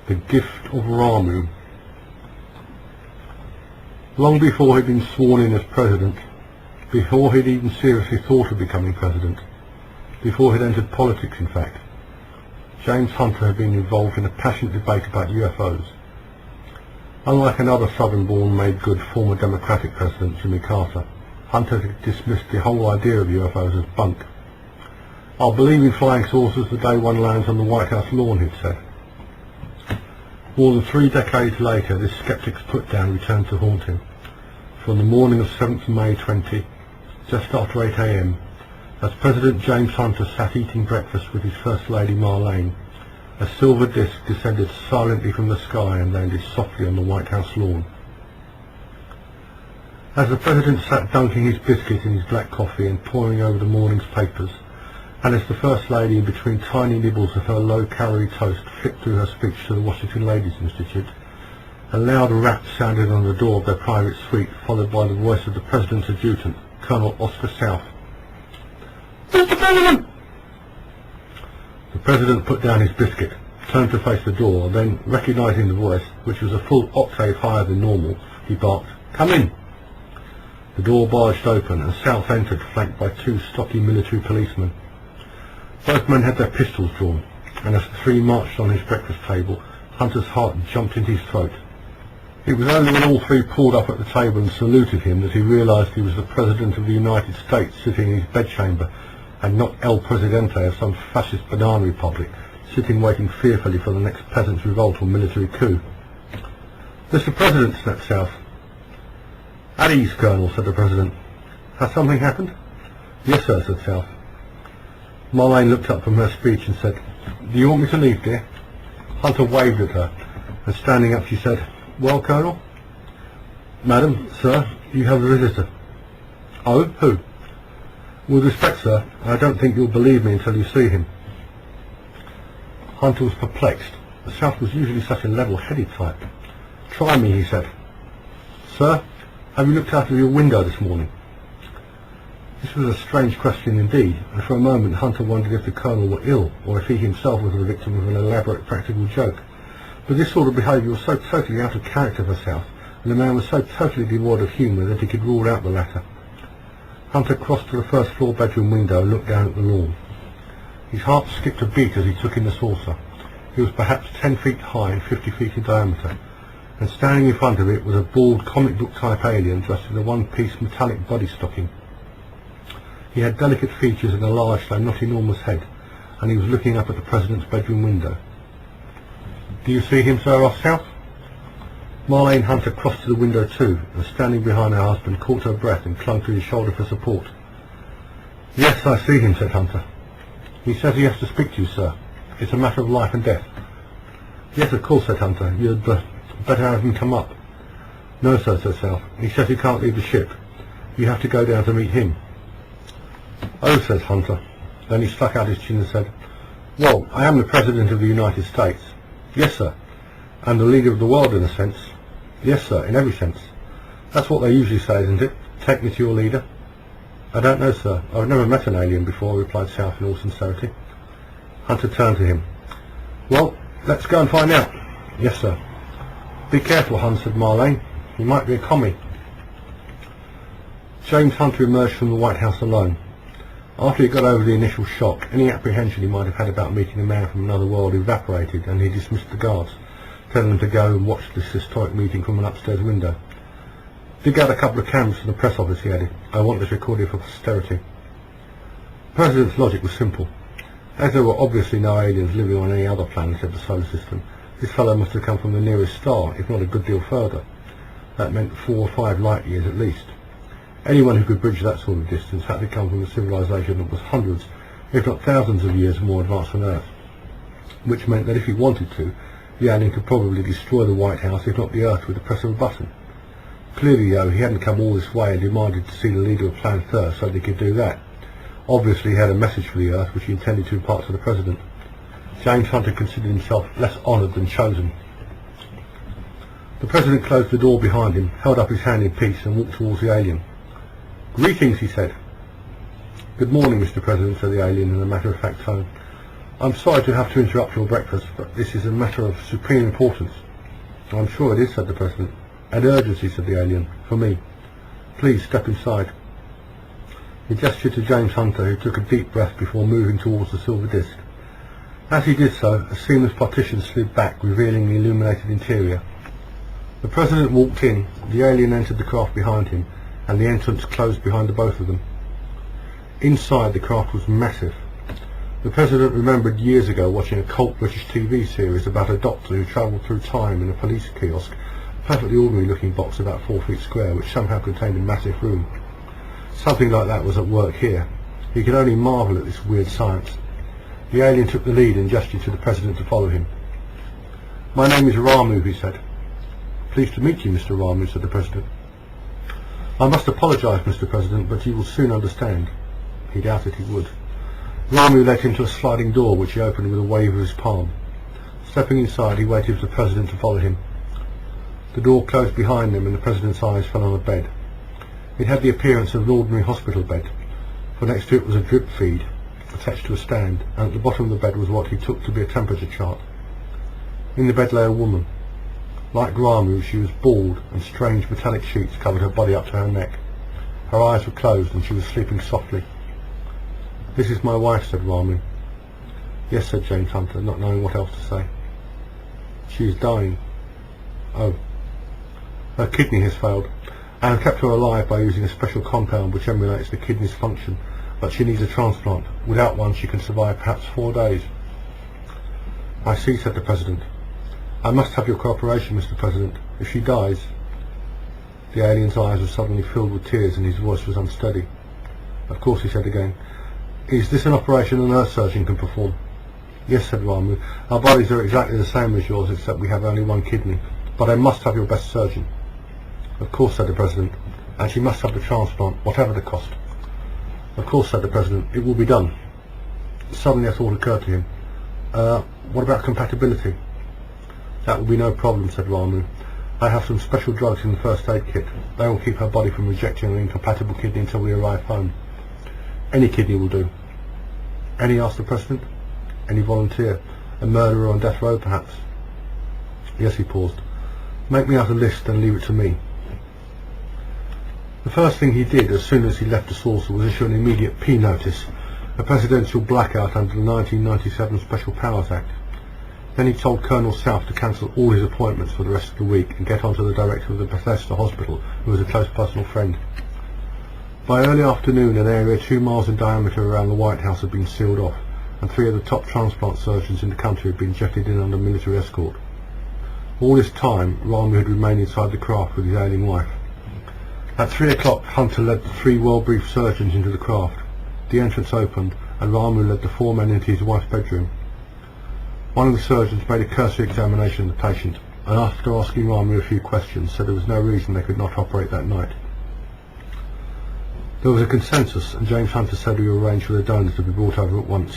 The Gift of Ramu. Long before he'd been sworn in as president, before he'd even seriously thought of becoming president, before he'd entered politics in fact, James Hunter had been involved in a passionate debate about UFOs. Unlike another southern-born made-good former Democratic president, Jimmy Carter, Hunter had dismissed the whole idea of UFOs as bunk. "I'll believe in flying saucers the day one lands on the White House lawn," he'd said. More than 3 decades later, this skeptic's put-down returned to haunt him. For on the morning of 7th May 20, just after 8 a.m, as President James Hunter sat eating breakfast with his First Lady Marlene, a silver disc descended silently from the sky and landed softly on the White House lawn. As the President sat dunking his biscuit in his black coffee and poring over the morning's papers, and as the First Lady, in between tiny nibbles of her low-calorie toast, flicked through her speech to the Washington Ladies Institute, a loud rap sounded on the door of their private suite, followed by the voice of the President's adjutant, Colonel Oscar South. "Mr. President!" The President put down his biscuit, turned to face the door, then, recognizing the voice, which was a full octave higher than normal, he barked, "Come in!" The door barged open, and South entered, flanked by 2 stocky military policemen. Both men had their pistols drawn, and as the 3 marched on his breakfast table, Hunter's heart jumped into his throat. It was only when all 3 pulled up at the table and saluted him that he realized he was the President of the United States sitting in his bedchamber, and not El Presidente of some fascist banana republic, sitting waiting fearfully for the next peasants' revolt or military coup. "Mr. President," snapped South. "At ease, Colonel," said the President. "Has something happened?" "Yes, sir," said South. Marlene looked up from her speech and said, "Do you want me to leave, dear?" Hunter waved at her, and standing up she said, "Well, Colonel?" "Madam, sir, you have a visitor." "Oh, who?" "With respect, sir, I don't think you'll believe me until you see him." Hunter was perplexed. South was usually such a level-headed type. "Try me," he said. "Sir, have you looked out of your window this morning?" This was a strange question indeed, and for a moment Hunter wondered if the Colonel were ill, or if he himself was the victim of an elaborate practical joke. But this sort of behaviour was so totally out of character for South, and the man was so totally devoid of humour that he could rule out the latter. Hunter crossed to the first-floor bedroom window and looked down at the lawn. His heart skipped a beat as he took in the saucer. It was perhaps 10 feet high and 50 feet in diameter, and standing in front of it was a bald comic book type alien dressed in a one-piece metallic body stocking. He had delicate features and a large though not enormous head, and he was looking up at the President's bedroom window. "Do you see him, sir?" asked South. Marlene Hunter crossed to the window too, and standing behind her husband caught her breath and clung to his shoulder for support. "Yes, I see him," said Hunter. "He says he has to speak to you, sir. It's a matter of life and death." "Yes, of course," said Hunter. "You'd better have him come up." "No, sir," said South. "He says he can't leave the ship. You have to go down to meet him." "Oh," said Hunter. Then he stuck out his chin and said, "Well, I am the President of the United States." "Yes, sir." "And the leader of the world in a sense." "Yes, sir, in every sense." "That's what they usually say, isn't it? Take me to your leader." "I don't know, sir. I've never met an alien before," replied South in all sincerity. Hunter turned to him. "Well, let's go and find out." "Yes, sir." "Be careful, Hun," said Marlene. "He might be a commie." James Hunter emerged from the White House alone. After he got over the initial shock, any apprehension he might have had about meeting a man from another world evaporated, and he dismissed the guards, telling them to go and watch this historic meeting from an upstairs window. "Dig out a couple of cameras from the press office," he added. "I want this recorded for posterity." The President's logic was simple. As there were obviously no aliens living on any other planet of the solar system, this fellow must have come from the nearest star, if not a good deal further. That meant 4 or 5 light years at least. Anyone who could bridge that sort of distance had to come from a civilization that was hundreds, if not thousands of years more advanced than Earth, which meant that if he wanted to, the alien could probably destroy the White House, if not the Earth, with the press of a button. Clearly, though, he hadn't come all this way and demanded to see the leader of Planet Earth so that he could do that. Obviously, he had a message for the Earth which he intended to impart to the President. James Hunter considered himself less honoured than chosen. The President closed the door behind him, held up his hand in peace, and walked towards the alien. "Greetings," he said. "Good morning, Mr. President," said the alien in a matter-of-fact tone. I'm sorry to have to interrupt your breakfast, but this is a matter of supreme importance. I'm sure it is, said the President. An urgency, said the alien. For me. Please step inside. He gestured to James Hunter, who took a deep breath before moving towards the silver disc. As he did so, a seamless partition slid back, revealing the illuminated interior. The President walked in, the alien entered the craft behind him, and the entrance closed behind the both of them. Inside, the craft was massive. The President remembered years ago watching a cult British TV series about a doctor who travelled through time in a police kiosk, a perfectly ordinary looking box about 4 feet square, which somehow contained a massive room. Something like that was at work here. He could only marvel at this weird science. The alien took the lead and gestured to the President to follow him. My name is Ramu, he said. Pleased to meet you, Mr. Ramu, said the President. I must apologise, Mr. President, but you will soon understand. He doubted he would. Ramu led him to a sliding door, which he opened with a wave of his palm. Stepping inside, he waited for the President to follow him. The door closed behind them, and the President's eyes fell on a bed. It had the appearance of an ordinary hospital bed, for next to it was a drip feed attached to a stand, and at the bottom of the bed was what he took to be a temperature chart. In the bed lay a woman. Like Ramu, she was bald, and strange metallic sheets covered her body up to her neck. Her eyes were closed, and she was sleeping softly. This is my wife, said Ramu. Yes, said James Hunter, not knowing what else to say. She is dying. Oh. Her kidney has failed. I have kept her alive by using a special compound which emulates the kidney's function, but she needs a transplant. Without one she can survive perhaps 4 days. I see, said the President. I must have your cooperation, Mr. President. If she dies... The alien's eyes were suddenly filled with tears and his voice was unsteady. Of course, he said again. Is this an operation a nurse surgeon can perform? Yes, said Ramu. Our bodies are exactly the same as yours, except we have only one kidney. But I must have your best surgeon. Of course, said the President. And she must have the transplant, whatever the cost. Of course, said the President. It will be done. Suddenly a thought occurred to him. What about compatibility? That will be no problem, said Ramu. I have some special drugs in the first aid kit. They will keep her body from rejecting an incompatible kidney until we arrive home. Any kidney will do. Any, asked the President? Any volunteer? A murderer on death row, perhaps? Yes, he paused. Make me out a list and leave it to me. The first thing he did as soon as he left the saucer was issue an immediate P notice, a presidential blackout under the 1997 Special Powers Act. Then he told Colonel South to cancel all his appointments for the rest of the week and get on to the director of the Bethesda Hospital, who was a close personal friend. By early afternoon, an area 2 miles in diameter around the White House had been sealed off, and 3 of the top transplant surgeons in the country had been jetted in under military escort. All this time, Ramu had remained inside the craft with his ailing wife. At 3 o'clock, Hunter led the 3 well-briefed surgeons into the craft. The entrance opened, and Ramu led the 4 men into his wife's bedroom. One of the surgeons made a cursory examination of the patient, and after asking Ramu a few questions, said there was no reason they could not operate that night. There was a consensus, and James Hunter said we arranged for the donor to be brought over at once.